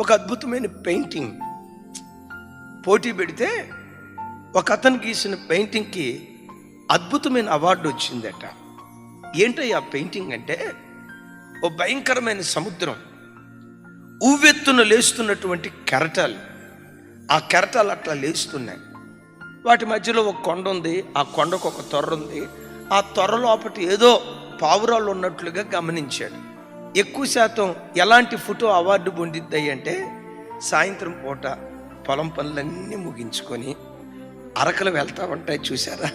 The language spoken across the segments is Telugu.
ఒక అద్భుతమైన పెయింటింగ్ పోటీ పెడితే ఒక అతను గీసిన పెయింటింగ్కి అద్భుతమైన అవార్డు వచ్చిందట. ఏంటో ఆ పెయింటింగ్ అంటే, ఓ భయంకరమైన సముద్రం, ఉవ్వెత్తున లేస్తున్నటువంటి కెరటాలు, ఆ కెరటాలు అట్లా లేస్తున్నాయి. వాటి మధ్యలో ఒక కొండ ఉంది, ఆ కొండకు ఒక తొర్ర ఉంది, ఆ తొర్ర లోపటి ఏదో పావురాలు ఉన్నట్లుగా గమనించాడు. ఎక్కువ శాతం ఎలాంటి ఫోటో అవార్డు పొందిద్దాయి అంటే, సాయంత్రం పూట పొలం పనులన్నీ ముగించుకొని అరకలు వెళ్తూ ఉంటాయి చూసారా,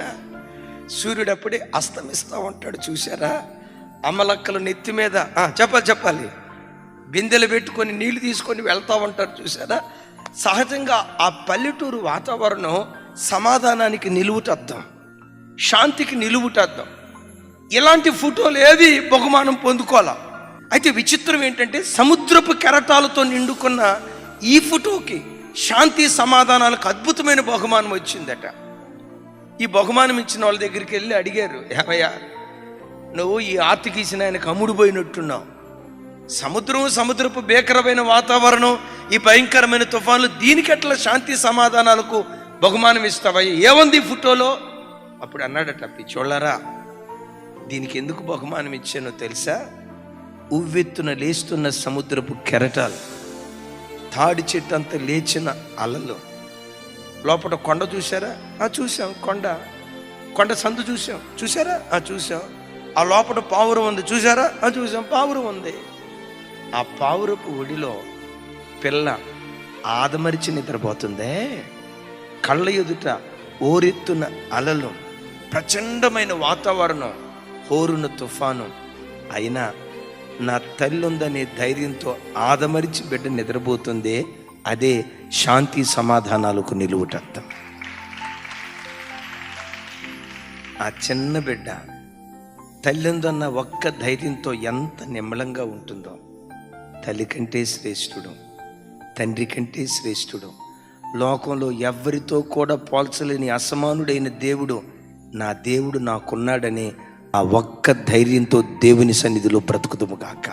సూర్యుడు అప్పుడే అస్తమిస్తూ ఉంటాడు చూసారా, అమ్మలక్కలు నెత్తి మీద చెప్పాలి బిందెలు పెట్టుకొని నీళ్లు తీసుకొని వెళ్తూ ఉంటారు చూసారా. సహజంగా ఆ పల్లెటూరు వాతావరణం సమాధానానికి నిలువుటద్దం, శాంతికి నిలువుటద్దం. ఇలాంటి ఫోటోలు ఏవి బహుమానం పొందుకోవాలా. అయితే విచిత్రం ఏంటంటే, సముద్రపు కెరటాలతో నిండుకున్న ఈ ఫోటోకి శాంతి సమాధానాలకు అద్భుతమైన బహుమానం వచ్చిందట. ఈ బహుమానం ఇచ్చిన వాళ్ళ దగ్గరికి వెళ్ళి అడిగారు, ఏమయ్యా నువ్వు ఈ ఆర్తి గీసిన ఆయనకు అమ్ముడుపోయినట్టున్నావు, సముద్రపు భీకరమైన వాతావరణం, ఈ భయంకరమైన తుఫాన్లు, దీనికి ఎట్లా శాంతి సమాధానాలకు బహుమానం ఇస్తావయ్యా, ఏముంది ఈ ఫోటోలో? అప్పుడు అన్నాడట, పిచ్చోళ్ళారా, దీనికి ఎందుకు బహుమానం ఇచ్చానో తెలుసా? ఉవ్వెత్తున లేస్తున్న సముద్రపు కెరటాలు, తాడి చెట్టు అంత లేచిన అలలు, లోపల కొండ చూసారా? చూసాం. కొండ సందు చూసారా? చూసాం. ఆ లోపల పావురం ఉంది చూసారా? చూసాం. పావురం ఉంది. ఆ పావురపు ఒడిలో పిల్ల ఆదమరిచి నిద్రపోతుందే, కళ్ళ ఎదుట ఓరెత్తున అలలు, ప్రచండమైన వాతావరణం, హోరున తుఫాను, అయినా నా తల్లి ఉందనే ధైర్యంతో ఆదమరిచి బిడ్డ నిద్రపోతుంది. అదే శాంతి సమాధానాలకు నిలువుటర్థం. ఆ చిన్న బిడ్డ తల్లిందన్న ఒక్క ధైర్యంతో ఎంత నిమ్మలంగా ఉంటుందో. తల్లి కంటే శ్రేష్ఠుడు, తండ్రి కంటే శ్రేష్ఠుడు, లోకంలో ఎవ్వరితో కూడా పోల్చలేని అసమానుడైన దేవుడు, నా దేవుడు నాకున్నాడని ఆ ఒక్క ధైర్యంతో దేవుని సన్నిధిలో బ్రతుకుదుము గాక.